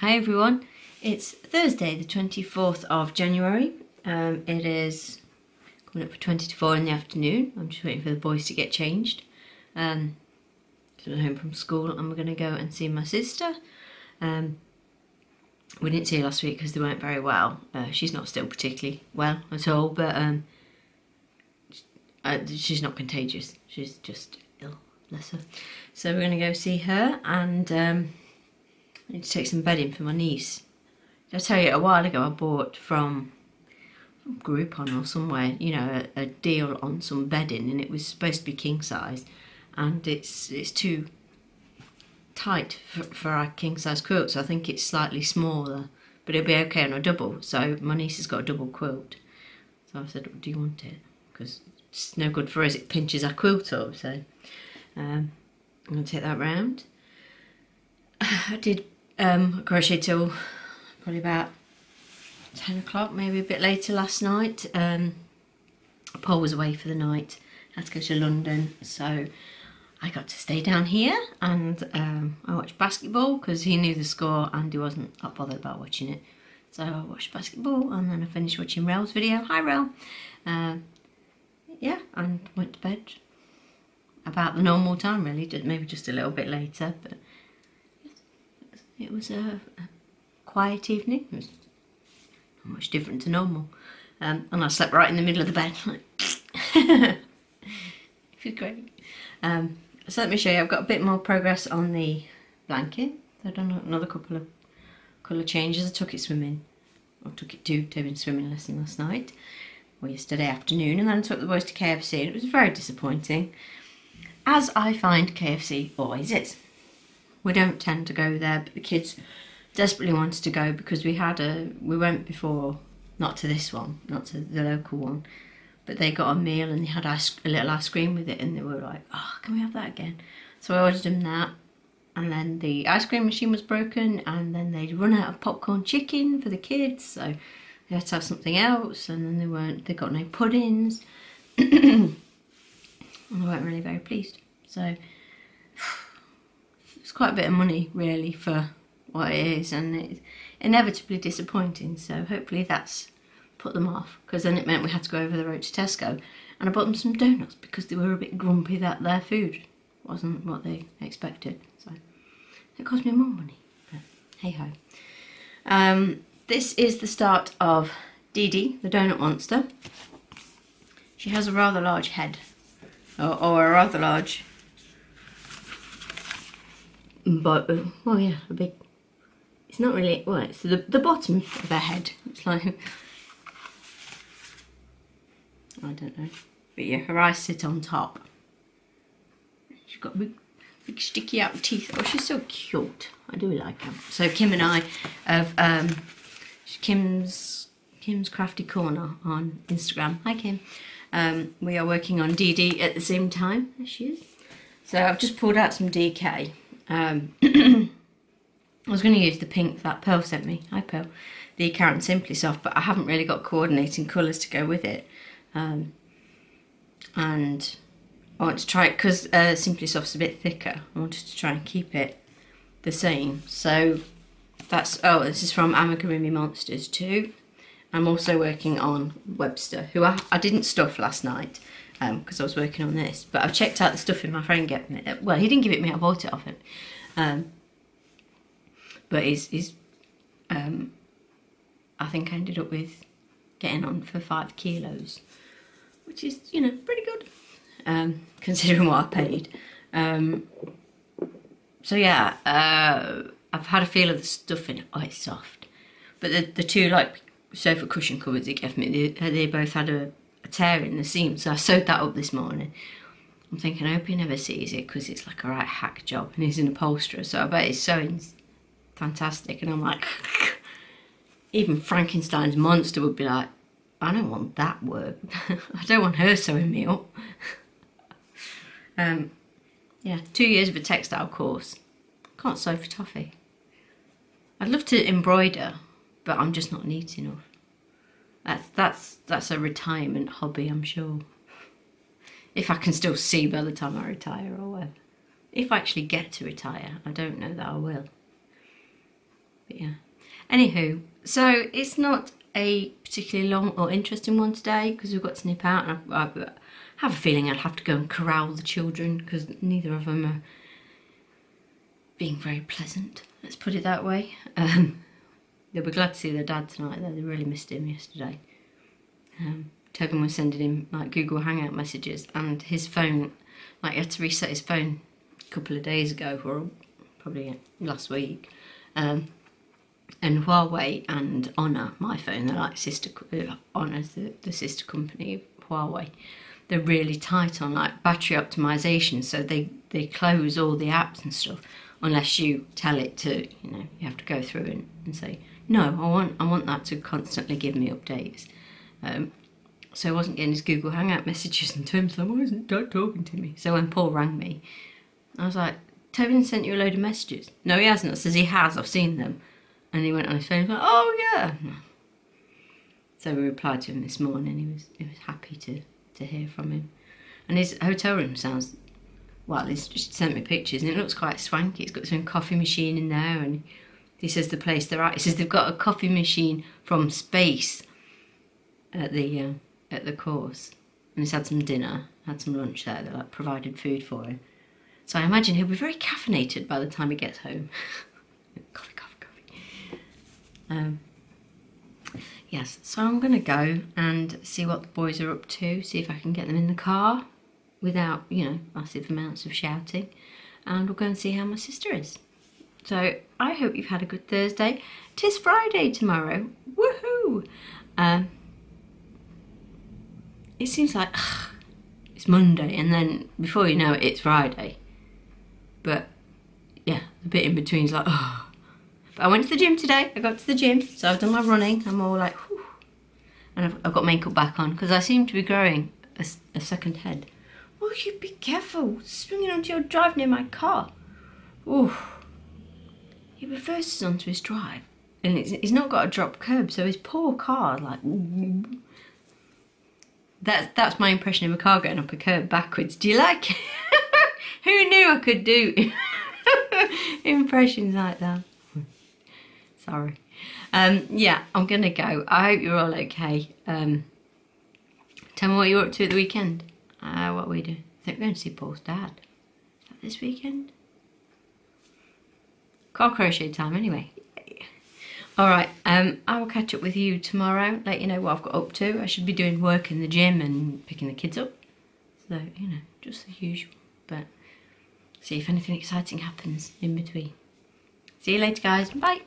Hi everyone, it's Thursday the 24th of January. It is coming up for 20 to 4 in the afternoon. I'm just waiting for the boys to get changed. So they're home from school and we're going to go and see my sister. We didn't see her last week because they weren't very well. She's not still particularly well at all, but she's not contagious. She's just ill, bless her. So we're going to go see her, and I need to take some bedding for my niece. Did I tell you a while ago I bought from Groupon or somewhere, you know, a deal on some bedding, and it was supposed to be king size, and it's too tight for our king size quilt, so I think it's slightly smaller, but it'll be okay on a double. So my niece has got a double quilt, so I said, do you want it? Because it's no good for us, it pinches our quilt up. So I'm going to take that round. I did crochet till probably about 10 o'clock, maybe a bit later last night. Paul was away for the night, had to go to London, so I got to stay down here, and I watched basketball because he knew the score and he wasn't that bothered about watching it. So I watched basketball, and then I finished watching Rel's video. Hi Rel. Yeah, and went to bed about the normal time really, maybe just a little bit later, but it was a quiet evening. It was not much different to normal. And I slept right in the middle of the bed. It was great. So let me show you, I've got a bit more progress on the blanket. I've done another couple of colour changes. I took it swimming, or took it to Tobin's swimming lesson last night, or yesterday afternoon, and then I took the boys to KFC, and it was very disappointing, as I find KFC always is. We don't tend to go there, but the kids desperately wanted to go because we went before, not to this one, not to the local one, but they got a meal and they had a little ice cream with it, and they were like, oh, can we have that again? So I ordered them that, and then the ice cream machine was broken, and then they'd run out of popcorn chicken for the kids, so they had to have something else, and then they got no puddings, and they weren't really very pleased. So it's quite a bit of money really for what it is, and it's inevitably disappointing, so hopefully that's put them off, because then it meant we had to go over the road to Tesco, and I bought them some donuts because they were a bit grumpy that their food wasn't what they expected, so it cost me more money, but hey ho. This is the start of Dee Dee, the donut monster. She has a rather large head, or a rather large, but well, yeah, a big, it's not really, well, it's the bottom of her head, it's like, I don't know, but yeah, her eyes sit on top. She's got big sticky out teeth. Oh, she's so cute. I do like her. So Kim and I have Kim's Crafty Corner on Instagram. Hi Kim. We are working on Dee Dee at the same time as she is. So I've just pulled out some DK. I was going to use the pink that Pearl sent me. Hi Pearl. The Carrot Simply Soft, but I haven't really got coordinating colours to go with it. And I want to try it because Simply Soft's a bit thicker. I wanted to try and keep it the same. So that's, oh, this is from Amigurumi Monsters too. I'm also working on Webster, who I didn't stuff last night because I was working on this, but I've checked out the stuffing my friend gave me. Well, he didn't give it me, I bought it off him. But he's I think I ended up with getting on for 5 kilos, which is, you know, pretty good. Considering what I paid. So yeah, I've had a feel of the stuffing. Oh, it's soft. But the two like sofa cushion covers he gave me, they both had a tear in the seam, so I sewed that up this morning. I'm thinking, I hope he never sees it because it's like a right hack job, and he's an upholsterer, so I bet his sewing's fantastic. And I'm like, even Frankenstein's monster would be like, I don't want that work. I don't want her sewing me up. Yeah, 2 years of a textile course. Can't sew for toffee. I'd love to embroider, but I'm just not neat enough. That's a retirement hobby, I'm sure. If I can still see by the time I retire or whatever. If I actually get to retire, I don't know that I will. But yeah. Anywho, so it's not a particularly long or interesting one today because we've got to nip out, and I have a feeling I'll have to go and corral the children because neither of them are being very pleasant, let's put it that way. They'll be glad to see their dad tonight though. They really missed him yesterday. Tobin was sending him like Google Hangout messages, and his phone, like he had to reset his phone a couple of days ago, or probably last week. And Huawei and Honor, my phone, they're like sister, Honor's the sister company of Huawei. They're really tight on like battery optimization, so they close all the apps and stuff unless you tell it to, you know, you have to go through and say, no, I want that to constantly give me updates. So I wasn't getting his Google Hangout messages, and Tom's like, why isn't Dad talking to me? So when Paul rang me, I was like, Tobin sent you a load of messages. No, he hasn't. I says, he has, I've seen them. And he went on his phone and was like, oh yeah. So we replied to him this morning. He was happy to hear from him. And his hotel room sounds, well, he's just sent me pictures and it looks quite swanky. It's got some coffee machine in there, and he says the place they're at, he says they've got a coffee machine from space at the course. And he's had some dinner, had some lunch there. They like provided food for him. So I imagine he'll be very caffeinated by the time he gets home. Coffee. Yes, so I'm going to go and see what the boys are up to, see if I can get them in the car without, you know, massive amounts of shouting, and we'll go and see how my sister is. So I hope you've had a good Thursday. 'Tis Friday tomorrow, woohoo! It seems like it's Monday, and then before you know it, it's Friday. But yeah, the bit in between is like, oh. But I went to the gym today. I got to the gym, so I've done my running. I'm all like, whew. And I've got makeup back on because I seem to be growing a second head. Oh, you be careful, swinging onto your drive near my car. Ooh. He reverses onto his drive, and he's not got a drop curb, so his poor car, like, that's my impression of a car going up a curb backwards. Do you like it? Who knew I could do impressions like that? Sorry. Yeah, I'm gonna go. I hope you're all okay. Tell me what you're up to at the weekend. What are we doing? I think we're going to see Paul's dad. Is that this weekend? Car crochet time anyway. Alright, I will catch up with you tomorrow, let you know what I've got up to. I should be doing work in the gym and picking the kids up. So, you know, just the usual. But see if anything exciting happens in between. See you later, guys. Bye.